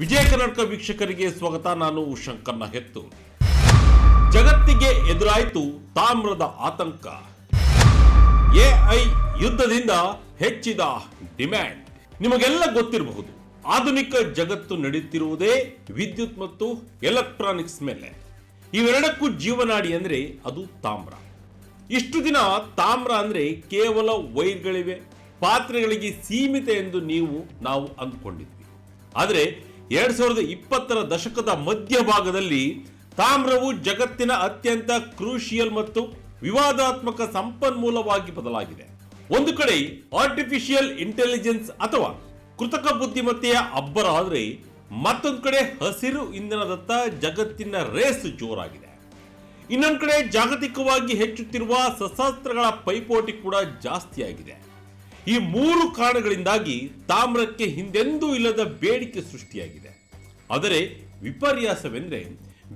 ವಿಜಯ ಕರ್ನಾಟಕ ವೀಕ್ಷಕರಿಗೆ ಸ್ವಾಗತ. ನಾನು ಶಂಕರ್ನ ಹೆತ್ತು. ಜಗತ್ತಿಗೆ ಎದುರಾಯಿತು ತಾಮ್ರದ ಆತಂಕ. ಎಐ ಯುದ್ಧದಿಂದ ಹೆಚ್ಚಿದ ಡಿಮ್ಯಾಂಡ್. ನಿಮಗೆಲ್ಲ ಗೊತ್ತಿರಬಹುದು, ಆಧುನಿಕ ಜಗತ್ತು ನಡೆಯುತ್ತಿರುವುದೇ ವಿದ್ಯುತ್ ಮತ್ತು ಎಲೆಕ್ಟ್ರಾನಿಕ್ಸ್ ಮೇಲೆ. ಇವೆರಡಕ್ಕೂ ಜೀವನಾಡಿ ಅಂದ್ರೆ ಅದು ತಾಮ್ರ. ಇಷ್ಟು ದಿನ ತಾಮ್ರ ಅಂದ್ರೆ ಕೇವಲ ವೈರ್ಗಳಿವೆ, ಪಾತ್ರೆಗಳಿಗೆ ಸೀಮಿತ ಎಂದು ನಾವು ಅಂದ್ಕೊಂಡಿದ್ವಿ. ಆದರೆ 2020ರ ದಶಕದ ಮಧ್ಯಭಾಗದಲ್ಲಿ ತಾಮ್ರವು ಜಗತ್ತಿನ ಅತ್ಯಂತ ಕ್ರೂಷಿಯಲ್ ಮತ್ತು ವಿವಾದಾತ್ಮಕ ಸಂಪನ್ಮೂಲವಾಗಿ ಬದಲಾಗಿದೆ. ಒಂದು ಕಡೆ ಆರ್ಟಿಫಿಷಿಯಲ್ ಇಂಟೆಲಿಜೆನ್ಸ್ ಅಥವಾ ಕೃತಕ ಬುದ್ಧಿಮತ್ತೆಯ ಅಬ್ಬರ ಆದರೆ, ಮತ್ತೊಂದು ಕಡೆ ಹಸಿರು ಇಂಧನದತ್ತ ಜಗತ್ತಿನ ರೇಸ್ ಜೋರಾಗಿದೆ. ಇನ್ನೊಂದು ಕಡೆ ಜಾಗತಿಕವಾಗಿ ಹೆಚ್ಚುತ್ತಿರುವ ಶಸ್ತ್ರಾಸ್ತ್ರಗಳ ಪೈಪೋಟಿ ಕೂಡ ಜಾಸ್ತಿಯಾಗಿದೆ. ಈ ಮೂರು ಕಾರಣಗಳಿಂದಾಗಿ ತಾಮ್ರಕ್ಕೆ ಹಿಂದೆಂದೂ ಇಲ್ಲದ ಬೇಡಿಕೆ ಸೃಷ್ಟಿಯಾಗಿದೆ. ಆದರೆ ವಿಪರ್ಯಾಸವೆಂದರೆ,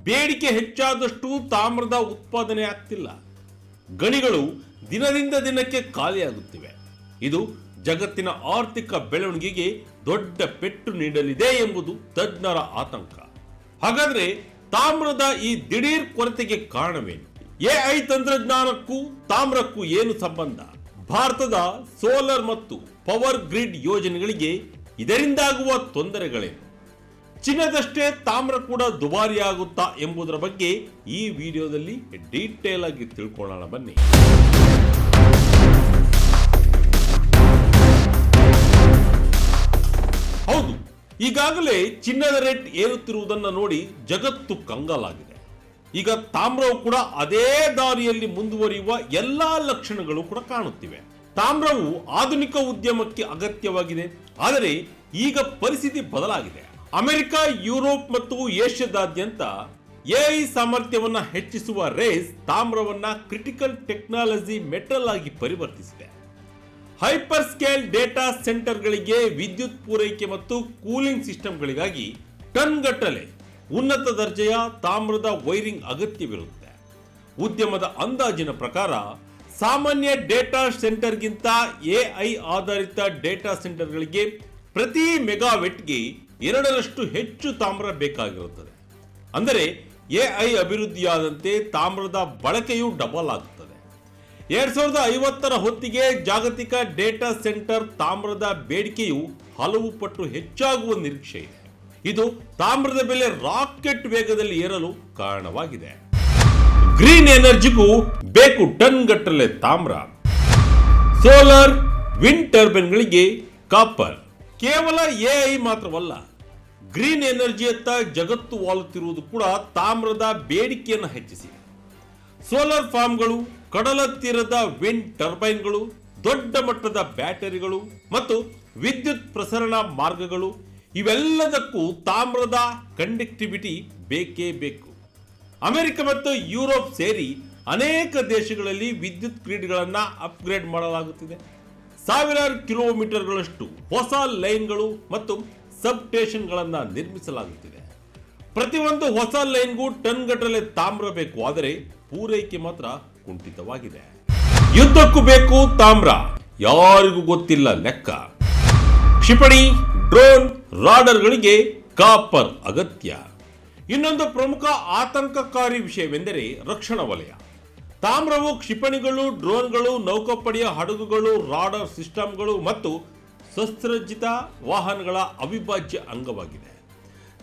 ಬೇಡಿಕೆ ಹೆಚ್ಚಾದಷ್ಟು ತಾಮ್ರದ ಉತ್ಪಾದನೆ ಆಗ್ತಿಲ್ಲ. ಗಣಿಗಳು ದಿನದಿಂದ ದಿನಕ್ಕೆ ಖಾಲಿಯಾಗುತ್ತಿವೆ. ಇದು ಜಗತ್ತಿನ ಆರ್ಥಿಕ ಬೆಳವಣಿಗೆಗೆ ದೊಡ್ಡ ಪೆಟ್ಟು ನೀಡಲಿದೆ ಎಂಬುದು ತಜ್ಞರ ಆತಂಕ. ಹಾಗಾದ್ರೆ ತಾಮ್ರದ ಈ ದಿಢೀರ್ ಕೊರತೆಗೆ ಕಾರಣವೇನು? ಎಐ ತಂತ್ರಜ್ಞಾನಕ್ಕೂ ತಾಮ್ರಕ್ಕೂ ಏನು ಸಂಬಂಧ? ಭಾರತದ ಸೋಲಾರ್ ಮತ್ತು ಪವರ್ ಗ್ರಿಡ್ ಯೋಜನೆಗಳಿಗೆ ಇದರಿಂದಾಗುವ ತೊಂದರೆಗಳೇನು? ಚಿನ್ನದಷ್ಟೇ ತಾಮ್ರ ಕೂಡ ದುಬಾರಿಯಾಗುತ್ತಾ ಎಂಬುದರ ಬಗ್ಗೆ ಈ ವಿಡಿಯೋದಲ್ಲಿ ಡೀಟೇಲ್ ಆಗಿ ತಿಳ್ಕೊಳ್ಳೋಣ ಬನ್ನಿ. ಹೌದು, ಈಗಾಗಲೇ ಚಿನ್ನದ ರೇಟ್ ಏರುತ್ತಿರುವುದನ್ನು ನೋಡಿ ಜಗತ್ತು ಕಂಗಾಲಾಗಿದೆ. ಈಗ ತಾಮ್ರವು ಕೂಡ ಅದೇ ದಾರಿಯಲ್ಲಿ ಮುಂದುವರಿಯುವ ಎಲ್ಲಾ ಲಕ್ಷಣಗಳು ಕೂಡ ಕಾಣುತ್ತಿವೆ. ತಾಮ್ರವು ಆಧುನಿಕ ಉದ್ಯಮಕ್ಕೆ ಅಗತ್ಯವಾಗಿದೆ. ಆದರೆ ಈಗ ಪರಿಸ್ಥಿತಿ ಬದಲಾಗಿದೆ. ಅಮೆರಿಕ, ಯುರೋಪ್ ಮತ್ತು ಏಷ್ಯಾದಾದ್ಯಂತ ಎಐ ಸಾಮರ್ಥ್ಯವನ್ನು ಹೆಚ್ಚಿಸುವ ರೇಸ್ ತಾಮ್ರವನ್ನ ಕ್ರಿಟಿಕಲ್ ಟೆಕ್ನಾಲಜಿ ಮೆಟಲ್ ಆಗಿ ಪರಿವರ್ತಿಸಿದೆ. ಹೈಪರ್ ಸ್ಕೇಲ್ ಡೇಟಾ ಸೆಂಟರ್ಗಳಿಗೆ ವಿದ್ಯುತ್ ಪೂರೈಕೆ ಮತ್ತು ಕೂಲಿಂಗ್ ಸಿಸ್ಟಮ್ಗಳಿಗಾಗಿ ಟನ್ ಗಟ್ಟಲೆ ಉನ್ನತ ದರ್ಜೆಯ ತಾಮ್ರದ ವೈರಿಂಗ್ ಅಗತ್ಯವಿರುತ್ತೆ. ಉದ್ಯಮದ ಅಂದಾಜಿನ ಪ್ರಕಾರ ಸಾಮಾನ್ಯ ಡೇಟಾ ಸೆಂಟರ್ಗಿಂತ ಎಐ ಆಧಾರಿತ ಡೇಟಾ ಸೆಂಟರ್ಗಳಿಗೆ ಪ್ರತಿ ಮೆಗಾವೆಟ್ಗೆ 2ರಷ್ಟು ಹೆಚ್ಚು ತಾಮ್ರ ಬೇಕಾಗಿರುತ್ತದೆ. ಅಂದರೆ ಎಐ ಅಭಿವೃದ್ಧಿಯಾದಂತೆ ತಾಮ್ರದ ಬಳಕೆಯು ಡಬಲ್ ಆಗುತ್ತದೆ. 2050ರ ಹೊತ್ತಿಗೆ ಜಾಗತಿಕ ಡೇಟಾ ಸೆಂಟರ್ ತಾಮ್ರದ ಬೇಡಿಕೆಯು ಹಲವು ಪಟ್ಟು ಹೆಚ್ಚಾಗುವ ನಿರೀಕ್ಷೆ ಇದೆ. ಇದು ತಾಮ್ರದ ಬೆಲೆ ರಾಕೆಟ್ ವೇಗದಲ್ಲಿ ಏರಲು ಕಾರಣವಾಗಿದೆ. ಗ್ರೀನ್ ಎನರ್ಜಿಗೂ ಬೇಕು ಟನ್ ಗಟ್ಟಲೆ ತಾಮ್ರ. ಸೋಲಾರ್, ವಿಂಡ್ ಟರ್ಬೈನ್ಗಳಿಗೆ ಕಾಪರ್. ಕೇವಲ ಎಐ ಮಾತ್ರವಲ್ಲ, ಗ್ರೀನ್ ಎನರ್ಜಿಯತ್ತ ಜಗತ್ತು ವಾಲುತ್ತಿರುವುದು ಕೂಡ ತಾಮ್ರದ ಬೇಡಿಕೆಯನ್ನು ಹೆಚ್ಚಿಸಿದೆ. ಸೋಲಾರ್ ಫಾರ್ಮ್ಗಳು, ಕಡಲ ತೀರದ ವಿಂಡ್ ಟರ್ಬೈನ್ಗಳು, ದೊಡ್ಡ ಮಟ್ಟದ ಬ್ಯಾಟರಿಗಳು ಮತ್ತು ವಿದ್ಯುತ್ ಪ್ರಸರಣ ಮಾರ್ಗಗಳು, ಇವೆಲ್ಲದಕ್ಕೂ ತಾಮ್ರದ ಕಂಡಕ್ಟಿವಿಟಿ ಬೇಕೇ ಬೇಕು. ಅಮೆರಿಕ ಮತ್ತು ಯುರೋಪ್ ಸೇರಿ ಅನೇಕ ದೇಶಗಳಲ್ಲಿ ವಿದ್ಯುತ್ ಗ್ರಿಡ್ಗಳನ್ನು ಅಪ್ಗ್ರೇಡ್ ಮಾಡಲಾಗುತ್ತಿದೆ. ಸಾವಿರಾರು ಕಿಲೋಮೀಟರ್ಗಳಷ್ಟು ಹೊಸ ಲೈನ್ಗಳು ಮತ್ತು ಸಬ್ ಸ್ಟೇಷನ್ಗಳನ್ನು ನಿರ್ಮಿಸಲಾಗುತ್ತಿದೆ. ಪ್ರತಿಯೊಂದು ಹೊಸ ಲೈನ್ಗೂ ಟನ್ ಗಟ್ಟಲೆ ತಾಮ್ರ ಬೇಕು. ಆದರೆ ಪೂರೈಕೆ ಮಾತ್ರ ಕುಂಠಿತವಾಗಿದೆ. ಯುದ್ಧಕ್ಕೂ ಬೇಕು ತಾಮ್ರ, ಯಾರಿಗೂ ಗೊತ್ತಿಲ್ಲ ಲೆಕ್ಕ. ಕ್ಷಿಪಣಿ, ಡ್ರೋನ್, ರಾಡರ್ಗಳಿಗೆ ಕಾಪರ್ ಅಗತ್ಯ. ಇನ್ನೊಂದು ಪ್ರಮುಖ ಆತಂಕಕಾರಿ ವಿಷಯವೆಂದರೆ ರಕ್ಷಣಾ ವಲಯ. ತಾಮ್ರವು ಕ್ಷಿಪಣಿಗಳು, ಡ್ರೋನ್ಗಳು, ನೌಕಾಪಡೆಯ ಹಡಗುಗಳು, ರಾಡರ್ ಸಿಸ್ಟಮ್ಗಳು ಮತ್ತು ಶಸ್ತ್ರಜ್ಜಿತ ವಾಹನಗಳ ಅವಿಭಾಜ್ಯ ಅಂಗವಾಗಿದೆ.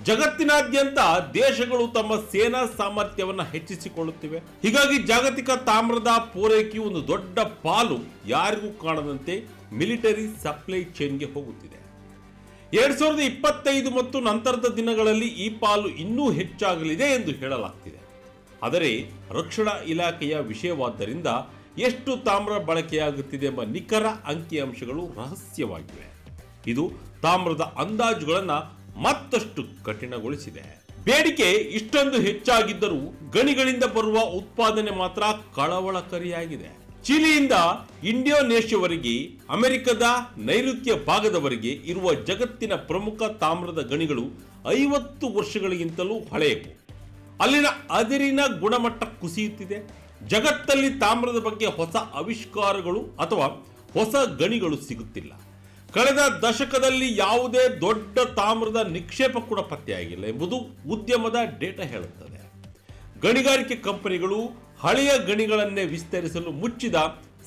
ಜಗತ್ತಿನಾದ್ಯಂತ ದೇಶಗಳು ತಮ್ಮ ಸೇನಾ ಸಾಮರ್ಥ್ಯವನ್ನು ಹೆಚ್ಚಿಸಿಕೊಳ್ಳುತ್ತಿವೆ. ಹೀಗಾಗಿ ಜಾಗತಿಕ ತಾಮ್ರದ ಪೂರೈಕೆಯು ಒಂದು ದೊಡ್ಡ ಪಾಲು ಯಾರಿಗೂ ಕಾಣದಂತೆ ಮಿಲಿಟರಿ ಸಪ್ಲೈ ಚೈನ್ಗೆ ಹೋಗುತ್ತಿದೆ. 2025 ಮತ್ತು ನಂತರದ ದಿನಗಳಲ್ಲಿ ಈ ಪಾಲು ಇನ್ನೂ ಹೆಚ್ಚಾಗಲಿದೆ ಎಂದು ಹೇಳಲಾಗ್ತಿದೆ. ಆದರೆ ರಕ್ಷಣಾ ಇಲಾಖೆಯ ವಿಷಯವಾದ್ದರಿಂದ ಎಷ್ಟು ತಾಮ್ರ ಬಳಕೆಯಾಗುತ್ತಿದೆ ಎಂಬ ನಿಖರ ಅಂಕಿಅಂಶಗಳು ರಹಸ್ಯವಾಗಿವೆ. ಇದು ತಾಮ್ರದ ಅಂದಾಜುಗಳನ್ನು ಮತ್ತಷ್ಟು ಕಠಿಣಗೊಳಿಸಿದೆ. ಬೇಡಿಕೆ ಇಷ್ಟೊಂದು ಹೆಚ್ಚಾಗಿದ್ದರೂ ಗಣಿಗಳಿಂದ ಬರುವ ಉತ್ಪಾದನೆ ಮಾತ್ರ ಕಳವಳಕಾರಿಯಾಗಿದೆ. ಚಿಲಿಯಿಂದ ಇಂಡೋನೇಷ್ಯಾವರೆಗೆ, ಅಮೆರಿಕದ ನೈಋತ್ಯ ಭಾಗದವರೆಗೆ ಇರುವ ಜಗತ್ತಿನ ಪ್ರಮುಖ ತಾಮ್ರದ ಗಣಿಗಳು 50 ವರ್ಷಗಳಿಗಿಂತಲೂ ಹಳೆಯವು. ಅಲ್ಲಿನ ಅದಿರಿನ ಗುಣಮಟ್ಟ ಕುಸಿಯುತ್ತಿದೆ. ಜಗತ್ತಲ್ಲಿ ತಾಮ್ರದ ಬಗ್ಗೆ ಹೊಸ ಆವಿಷ್ಕಾರಗಳು ಅಥವಾ ಹೊಸ ಗಣಿಗಳು ಸಿಗುತ್ತಿಲ್ಲ. ಕಳೆದ ದಶಕದಲ್ಲಿ ಯಾವುದೇ ದೊಡ್ಡ ತಾಮ್ರದ ನಿಕ್ಷೇಪ ಕೂಡ ಪತ್ತೆಯಾಗಿಲ್ಲ ಎಂಬುದು ಉದ್ಯಮದ ಡೇಟಾ ಹೇಳುತ್ತದೆ. ಗಣಿಗಾರಿಕೆ ಕಂಪನಿಗಳು ಹಳೆಯ ಗಣಿಗಳನ್ನೇ ವಿಸ್ತರಿಸಲು ಮುಚ್ಚಿದ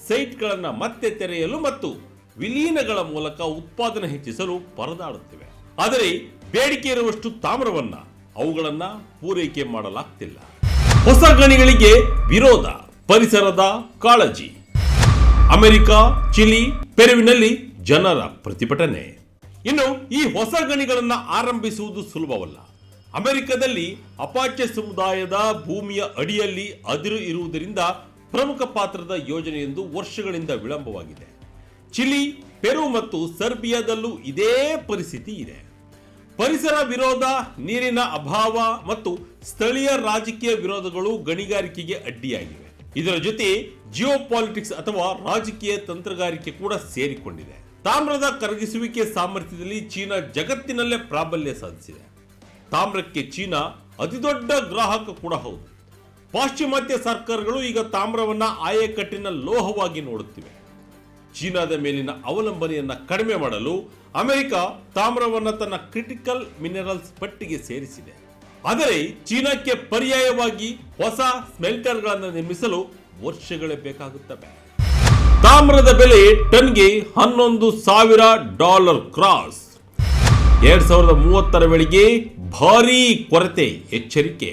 ಸೈಟ್ಗಳನ್ನು ಮತ್ತೆ ತೆರೆಯಲು ಮತ್ತು ವಿಲೀನಗಳ ಮೂಲಕ ಉತ್ಪಾದನೆ ಹೆಚ್ಚಿಸಲು ಪರದಾಡುತ್ತಿವೆ. ಆದರೆ ಬೇಡಿಕೆ ಇರುವಷ್ಟು ತಾಮ್ರವನ್ನ ಅವುಗಳನ್ನ ಪೂರೈಕೆ ಮಾಡಲಾಗ್ತಿಲ್ಲ. ಹೊಸ ಗಣಿಗಳಿಗೆ ವಿರೋಧ, ಪರಿಸರದ ಕಾಳಜಿ. ಅಮೆರಿಕ, ಚಿಲಿ, ಪೆರುವಿನಲ್ಲಿ ಜನರ ಪ್ರತಿಭಟನೆ. ಇನ್ನು ಈ ಹೊಸ ಗಣಿಗಳನ್ನು ಆರಂಭಿಸುವುದು ಸುಲಭವಲ್ಲ. ಅಮೆರಿಕದಲ್ಲಿ ಅಪಾಚೆ ಸಮುದಾಯದ ಭೂಮಿಯ ಅಡಿಯಲ್ಲಿ ಅದಿರು ಇರುವುದರಿಂದ ಪ್ರಮುಖ ಪಾತ್ರದ ಯೋಜನೆಯೊಂದು ವರ್ಷಗಳಿಂದ ವಿಳಂಬವಾಗಿದೆ. ಚಿಲಿ, ಪೆರು ಮತ್ತು ಸರ್ಬಿಯಾದಲ್ಲೂ ಇದೇ ಪರಿಸ್ಥಿತಿ ಇದೆ. ಪರಿಸರ ವಿರೋಧ, ನೀರಿನ ಅಭಾವ ಮತ್ತು ಸ್ಥಳೀಯ ರಾಜಕೀಯ ವಿರೋಧಗಳು ಗಣಿಗಾರಿಕೆಗೆ ಅಡ್ಡಿಯಾಗಿವೆ. ಇದರ ಜೊತೆ ಜಿಯೋಪಾಲಿಟಿಕ್ಸ್ ಅಥವಾ ರಾಜಕೀಯ ತಂತ್ರಗಾರಿಕೆ ಕೂಡ ಸೇರಿಕೊಂಡಿದೆ. ತಾಮ್ರದ ಕರಗಿಸುವಿಕೆ ಸಾಮರ್ಥ್ಯದಲ್ಲಿ ಚೀನಾ ಜಗತ್ತಿನಲ್ಲೇ ಪ್ರಾಬಲ್ಯ ಸಾಧಿಸಿದೆ. ತಾಮ್ರಕ್ಕೆ ಚೀನಾ ಅತಿದೊಡ್ಡ ಗ್ರಾಹಕ ಕೂಡ ಹೌದು. ಪಾಶ್ಚಿಮಾತ್ಯ ಸರ್ಕಾರಗಳು ಈಗ ತಾಮ್ರವನ್ನ ಆಯಕಟ್ಟಿನ ಲೋಹವಾಗಿ ನೋಡುತ್ತಿವೆ. ಚೀನಾದ ಮೇಲಿನ ಅವಲಂಬನೆಯನ್ನ ಕಡಿಮೆ ಮಾಡಲು ಅಮೆರಿಕ ತಾಮ್ರವನ್ನ ತನ್ನ ಕ್ರಿಟಿಕಲ್ ಮಿನರಲ್ಸ್ ಪಟ್ಟಿಗೆ ಸೇರಿಸಿದೆ. ಆದರೆ ಚೀನಾಕ್ಕೆ ಪರ್ಯಾಯವಾಗಿ ಹೊಸ ಸ್ಮೆಲ್ಟರ್ಗಳನ್ನು ನಿರ್ಮಿಸಲು ವರ್ಷಗಳೇ ಬೇಕಾಗುತ್ತವೆ. ತಾಮ್ರದ ಬೆಲೆ ಟನ್ಗೆ $11,000 ಕ್ರಾಸ್. 2030 ವೇಳೆಗೆ ಭಾರೀ ಕೊರತೆ ಎಚ್ಚರಿಕೆ.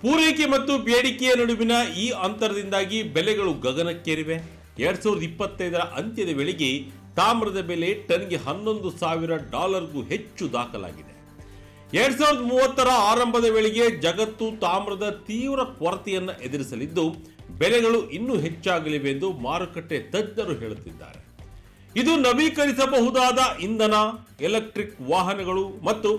ಪೂರೈಕೆ ಮತ್ತು ಬೇಡಿಕೆಯ ನಡುವಿನ ಈ ಅಂತರದಿಂದಾಗಿ ಬೆಲೆಗಳು ಗಗನಕ್ಕೇರಿವೆ. 2025 ಅಂತ್ಯದ ವೇಳೆಗೆ ತಾಮ್ರದ ಬೆಲೆ ಟನ್ಗೆ $11,000ಗೂ ಹೆಚ್ಚು ದಾಖಲಾಗಿದೆ. 2030 ಆರಂಭದ ವೇಳೆಗೆ ಜಗತ್ತು ತಾಮ್ರದ ತೀವ್ರ ಕೊರತೆಯನ್ನು ಎದುರಿಸಲಿದ್ದು ಬೆಲೆಗಳು ಇನ್ನೂ ಹೆಚ್ಚಾಗಲಿವೆ ಎಂದು ಮಾರುಕಟ್ಟೆ ತಜ್ಞರು ಹೇಳುತ್ತಿದ್ದಾರೆ. ಇದು ನವೀಕರಿಸಬಹುದಾದ ಇಂಧನ, ಎಲೆಕ್ಟ್ರಿಕ್ ವಾಹನಗಳು ಮತ್ತು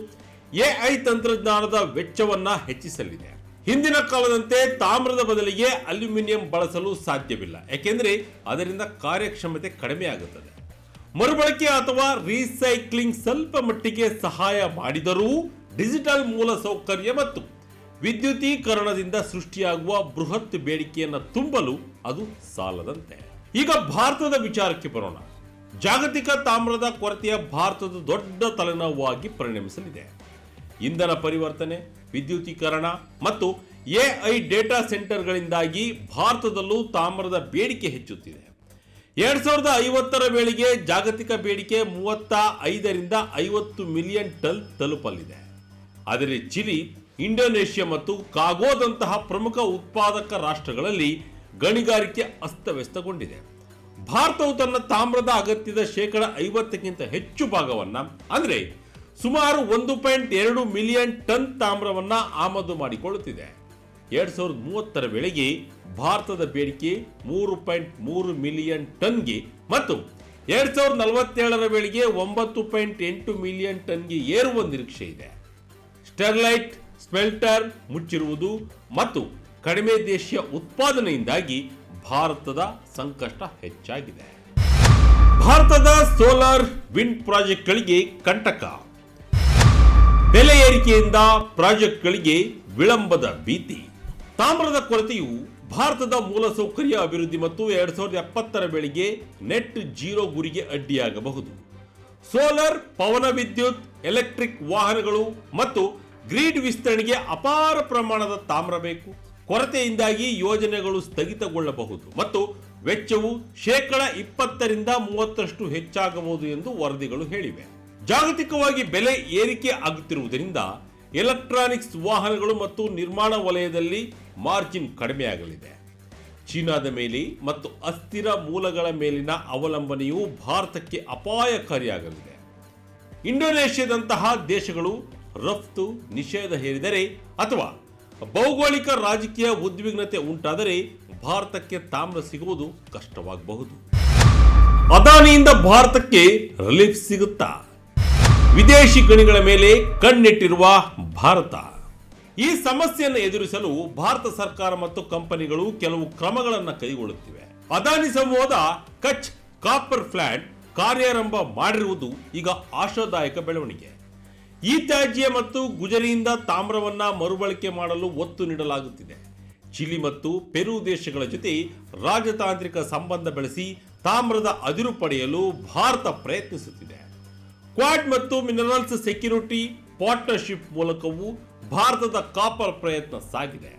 ಎಐ ತಂತ್ರಜ್ಞಾನದ ವೆಚ್ಚವನ್ನ ಹೆಚ್ಚಿಸಲಿದೆ. ಹಿಂದಿನ ಕಾಲದಂತೆ ತಾಮ್ರದ ಬದಲಿಗೆ ಅಲ್ಯೂಮಿನಿಯಂ ಬಳಸಲು ಸಾಧ್ಯವಿಲ್ಲ, ಯಾಕೆಂದರೆ ಅದರಿಂದ ಕಾರ್ಯಕ್ಷಮತೆ ಕಡಿಮೆ ಆಗುತ್ತದೆ. ಮರುಬಳಕೆ ಅಥವಾ ರೀಸೈಕ್ಲಿಂಗ್ ಸ್ವಲ್ಪ ಮಟ್ಟಿಗೆ ಸಹಾಯ ಮಾಡಿದರೂ ಡಿಜಿಟಲ್ ಮೂಲಸೌಕರ್ಯ ಮತ್ತು ವಿದ್ಯುದೀಕರಣದಿಂದ ಸೃಷ್ಟಿಯಾಗುವ ಬೃಹತ್ ಬೇಡಿಕೆಯನ್ನು ತುಂಬಲು ಅದು ಸಾಲದಂತೆ. ಈಗ ಭಾರತದ ವಿಚಾರಕ್ಕೆ ಬರೋಣ. ಜಾಗತಿಕ ತಾಮ್ರದ ಕೊರತೆಯ ಭಾರತದ ದೊಡ್ಡ ತಲೆನೋವಾಗಿ ಪರಿಣಮಿಸಲಿದೆ. ಇಂಧನ ಪರಿವರ್ತನೆ, ವಿದ್ಯುದೀಕರಣ ಮತ್ತು ಎಐ ಡೇಟಾ ಸೆಂಟರ್ಗಳಿಂದಾಗಿ ಭಾರತದಲ್ಲೂ ತಾಮ್ರದ ಬೇಡಿಕೆ ಹೆಚ್ಚುತ್ತಿದೆ. 2050 ವೇಳೆಗೆ ಜಾಗತಿಕ ಬೇಡಿಕೆ 35 ರಿಂದ 50 ಮಿಲಿಯನ್ ಟನ್ ತಲುಪಲಿದೆ. ಆದರೆ ಚಿಲಿ, ಇಂಡೋನೇಷ್ಯಾ ಮತ್ತು ಕಾಗೋದಂತಹ ಪ್ರಮುಖ ಉತ್ಪಾದಕ ರಾಷ್ಟ್ರಗಳಲ್ಲಿ ಗಣಿಗಾರಿಕೆ ಅಸ್ತವ್ಯಸ್ತಗೊಂಡಿದೆ. ಭಾರತವು ತನ್ನ ತಾಮ್ರದ ಅಗತ್ಯದ 50%ಕ್ಕಿಂತ ಹೆಚ್ಚು ಭಾಗವನ್ನ, ಅಂದರೆ ಸುಮಾರು 1.2 ಮಿಲಿಯನ್ ಟನ್ ತಾಮ್ರವನ್ನ ಆಮದು ಮಾಡಿಕೊಳ್ಳುತ್ತಿದೆ. 2030 ವೇಳೆಗೆ ಭಾರತದ ಬೇಡಿಕೆ 3.3 ಮಿಲಿಯನ್ ಟನ್ಗೆ ಮತ್ತು 2047 ವೇಳೆಗೆ 9.8 ಮಿಲಿಯನ್ ಟನ್ಗೆ ಏರುವ ನಿರೀಕ್ಷೆ ಇದೆ. ಸ್ಟೆರ್ಲೈಟ್ ಸ್ಮೆಲ್ಟರ್ ಮುಚ್ಚಿರುವುದು ಮತ್ತು ಕಡಿಮೆ ದೇಶೀಯ ಉತ್ಪಾದನೆಯಿಂದಾಗಿ ಭಾರತದ ಸಂಕಷ್ಟ ಹೆಚ್ಚಾಗಿದೆ. ಭಾರತದ ಸೋಲಾರ್ ವಿಂಡ್ ಪ್ರಾಜೆಕ್ಟ್ಗಳಿಗೆ ಕಂಟಕ. ಬೆಲೆ ಏರಿಕೆಯಿಂದ ಪ್ರಾಜೆಕ್ಟ್ಗಳಿಗೆ ವಿಳಂಬದ ಭೀತಿ. ತಾಮ್ರದ ಕೊರತೆಯು ಭಾರತದ ಮೂಲಸೌಕರ್ಯ ಅಭಿವೃದ್ಧಿ ಮತ್ತು 2070 ವೇಳೆಗೆ ನೆಟ್ ಜೀರೋ ಗುರಿಗೆ ಅಡ್ಡಿಯಾಗಬಹುದು. ಸೋಲಾರ್, ಪವನ ವಿದ್ಯುತ್, ಎಲೆಕ್ಟ್ರಿಕ್ ವಾಹನಗಳು ಮತ್ತು ಗ್ರಿಡ್ ವಿಸ್ತರಣೆಗೆ ಅಪಾರ ಪ್ರಮಾಣದ ತಾಮ್ರ ಬೇಕು. ಕೊರತೆಯಿಂದಾಗಿ ಯೋಜನೆಗಳು ಸ್ಥಗಿತಗೊಳ್ಳಬಹುದು ಮತ್ತು ವೆಚ್ಚವು 20% ರಿಂದ 30% ಹೆಚ್ಚಾಗಬಹುದು ಎಂದು ವರದಿಗಳು ಹೇಳಿವೆ. ಜಾಗತಿಕವಾಗಿ ಬೆಲೆ ಏರಿಕೆ ಆಗುತ್ತಿರುವುದರಿಂದ ಎಲೆಕ್ಟ್ರಾನಿಕ್ಸ್ ವಾಹನಗಳು ಮತ್ತು ನಿರ್ಮಾಣ ವಲಯದಲ್ಲಿ ಮಾರ್ಜಿನ್ ಕಡಿಮೆಯಾಗಲಿದೆ. ಚೀನಾದ ಮೇಲೆ ಮತ್ತು ಅಸ್ಥಿರ ಮೂಲಗಳ ಮೇಲಿನ ಅವಲಂಬನೆಯು ಭಾರತಕ್ಕೆ ಅಪಾಯಕಾರಿಯಾಗಲಿದೆ. ಇಂಡೋನೇಷ್ಯಾದಂತಹ ದೇಶಗಳು ರಫ್ತು ನಿಷೇಧ ಹೇರಿದರೆ ಅಥವಾ ಭೌಗೋಳಿಕ ರಾಜಕೀಯ ಉದ್ವಿಗ್ನತೆ ಉಂಟಾದರೆ ಭಾರತಕ್ಕೆ ತಾಮ್ರ ಸಿಗುವುದು ಕಷ್ಟವಾಗಬಹುದು. ಅದಾನಿಯಿಂದ ಭಾರತಕ್ಕೆ ರಿಲೀಫ್ ಸಿಗುತ್ತಾ? ವಿದೇಶಿ ಗಣಿಗಳ ಮೇಲೆ ಕಣ್ಣಿಟ್ಟಿರುವ ಭಾರತ. ಈ ಸಮಸ್ಯೆಯನ್ನು ಎದುರಿಸಲು ಭಾರತ ಸರ್ಕಾರ ಮತ್ತು ಕಂಪನಿಗಳು ಕೆಲವು ಕ್ರಮಗಳನ್ನು ಕೈಗೊಳ್ಳುತ್ತಿವೆ. ಅದಾನಿ ಸಮೂಹದ ಕಚ್ ಕಾಪರ್ ಪ್ಲಾಂಟ್ ಕಾರ್ಯಾರಂಭ ಮಾಡಿರುವುದು ಈಗ ಆಶಾದಾಯಕ ಬೆಳವಣಿಗೆ. ಈ ತ್ಯಾಜ್ಯ ಮತ್ತು ಗುಜರಿಯಿಂದ ತಾಮ್ರವನ್ನ ಮರುಬಳಕೆ ಮಾಡಲು ಒತ್ತು ನೀಡಲಾಗುತ್ತಿದೆ. ಚಿಲಿ ಮತ್ತು ಪೆರು ದೇಶಗಳ ಜೊತೆ ರಾಜತಾಂತ್ರಿಕ ಸಂಬಂಧ ಬೆಳೆಸಿ ತಾಮ್ರದ ಅದಿರು ಪಡೆಯಲು ಭಾರತ ಪ್ರಯತ್ನಿಸುತ್ತಿದೆ. ಕ್ವಾಡ್ ಮತ್ತು ಮಿನರಲ್ಸ್ ಸೆಕ್ಯೂರಿಟಿ ಪಾರ್ಟ್ನರ್ಶಿಪ್ ಮೂಲಕವೂ ಭಾರತದ ಕಾಪರ್ ಪ್ರಯತ್ನ ಸಾಗಿದೆ.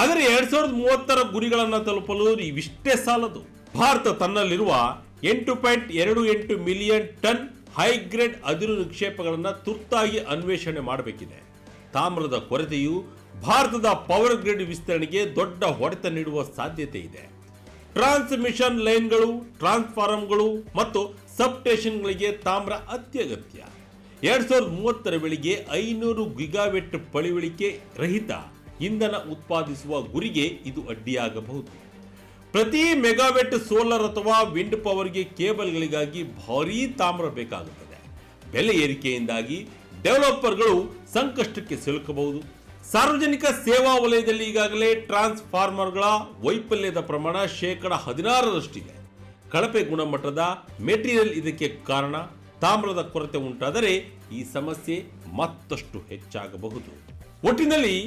ಆದರೆ 2030ರ ಗುರಿಗಳನ್ನು ತಲುಪಲು ಇವಿಷ್ಟೇ ಸಾಲದು. ಭಾರತ ತನ್ನಲ್ಲಿರುವ 8.28 ಮಿಲಿಯನ್ ಟನ್ ಹೈಗ್ರೇಡ್ ಅದಿರು ನಿಕ್ಷೇಪಗಳನ್ನು ತುರ್ತಾಗಿ ಅನ್ವೇಷಣೆ ಮಾಡಬೇಕಿದೆ. ತಾಮ್ರದ ಕೊರತೆಯು ಭಾರತದ ಪವರ್ ಗ್ರಿಡ್ ವಿಸ್ತರಣೆಗೆ ದೊಡ್ಡ ಹೊಡೆತ ನೀಡುವ ಸಾಧ್ಯತೆ ಇದೆ. ಟ್ರಾನ್ಸ್ಮಿಷನ್ ಲೈನ್ಗಳು, ಟ್ರಾನ್ಸ್ಫಾರ್ಮರ್ಗಳು ಮತ್ತು ಸಬ್ಸ್ಟೇಷನ್ಗಳಿಗೆ ತಾಮ್ರ ಅತ್ಯಗತ್ಯ. 2030ರ ವೇಳೆಗೆ 500 ಗಿಗಾವೆಟ್ ಪಳಿವಳಿಕೆ ರಹಿತ ಇಂಧನ ಉತ್ಪಾದಿಸುವ ಗುರಿಗೆ ಇದು ಅಡ್ಡಿಯಾಗಬಹುದು. ಪ್ರತಿ ಮೆಗಾವೆಟ್ ಸೋಲಾರ್ ಅಥವಾ ವಿಂಡ್ ಪವರ್ಗೆ ಕೇಬಲ್ಗಳಿಗಾಗಿ ಭಾರೀ ತಾಮ್ರ ಬೇಕಾಗುತ್ತದೆ. ಬೆಲೆ ಏರಿಕೆಯಿಂದಾಗಿ ಡೆವಲಪರ್ಗಳು ಸಂಕಷ್ಟಕ್ಕೆ ಸಿಲುಕಬಹುದು. ಸಾರ್ವಜನಿಕ ಸೇವಾ ವಲಯದಲ್ಲಿ ಈಗಾಗಲೇ ಟ್ರಾನ್ಸ್ಫಾರ್ಮರ್ಗಳ ವೈಫಲ್ಯದ ಪ್ರಮಾಣ 16% ಕಳಪೆ ಗುಣಮಟ್ಟದ ಮೆಟೀರಿಯಲ್ ಇದಕ್ಕೆ ಕಾರಣ. ತಾಮ್ರದ ಕೊರತೆ ಉಂಟಾದರೆ ಈ ಸಮಸ್ಯೆ ಮತ್ತಷ್ಟು ಹೆಚ್ಚಾಗಬಹುದು. ಒಟ್ಟಿನಲ್ಲಿ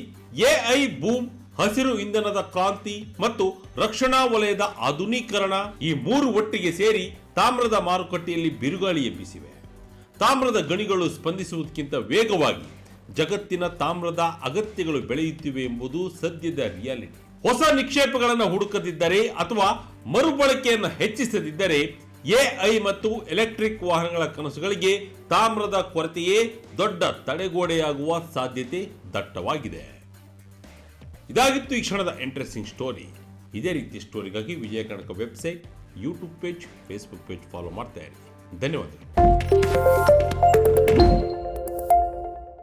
ಎಐ ಬೂಮ್, ಹಸಿರು ಇಂಧನದ ಕ್ರಾಂತಿ ಮತ್ತು ರಕ್ಷಣಾ ವಲಯದ ಆಧುನೀಕರಣ ಈ ಮೂರು ಒಟ್ಟಿಗೆ ಸೇರಿ ತಾಮ್ರದ ಮಾರುಕಟ್ಟೆಯಲ್ಲಿ ಬಿರುಗಾಳಿ ಎಬ್ಬಿಸಿವೆ. ತಾಮ್ರದ ಗಣಿಗಳು ಸ್ಪಂದಿಸುವುದಕ್ಕಿಂತ ವೇಗವಾಗಿ ಜಗತ್ತಿನ ತಾಮ್ರದ ಅಗತ್ಯಗಳು ಬೆಳೆಯುತ್ತಿವೆ ಎಂಬುದು ಸದ್ಯದ ರಿಯಾಲಿಟಿ. ಹೊಸ ನಿಕ್ಷೇಪಗಳನ್ನು ಹುಡುಕದಿದ್ದರೆ ಅಥವಾ ಮರುಬಳಕೆಯನ್ನು ಹೆಚ್ಚಿಸದಿದ್ದರೆ ಎಐ ಮತ್ತು ಎಲೆಕ್ಟ್ರಿಕ್ ವಾಹನಗಳ ಕನಸುಗಳಿಗೆ ತಾಮ್ರದ ಕೊರತೆಯೇ ದೊಡ್ಡ ತಡೆಗೋಡೆಯಾಗುವ ಸಾಧ್ಯತೆ ದಟ್ಟವಾಗಿದೆ. ಇದಾಗಿತ್ತು ಈ ಕ್ಷಣದ ಇಂಟ್ರೆಸ್ಟಿಂಗ್ ಸ್ಟೋರಿ. ಇದೇ ರೀತಿಯ ಸ್ಟೋರಿಗಾಗಿ Vijaya Karnataka website, YouTube page, Facebook page follow ಮಾಡ್ತಾ ಇರಿ. ಧನ್ಯವಾದಗಳು.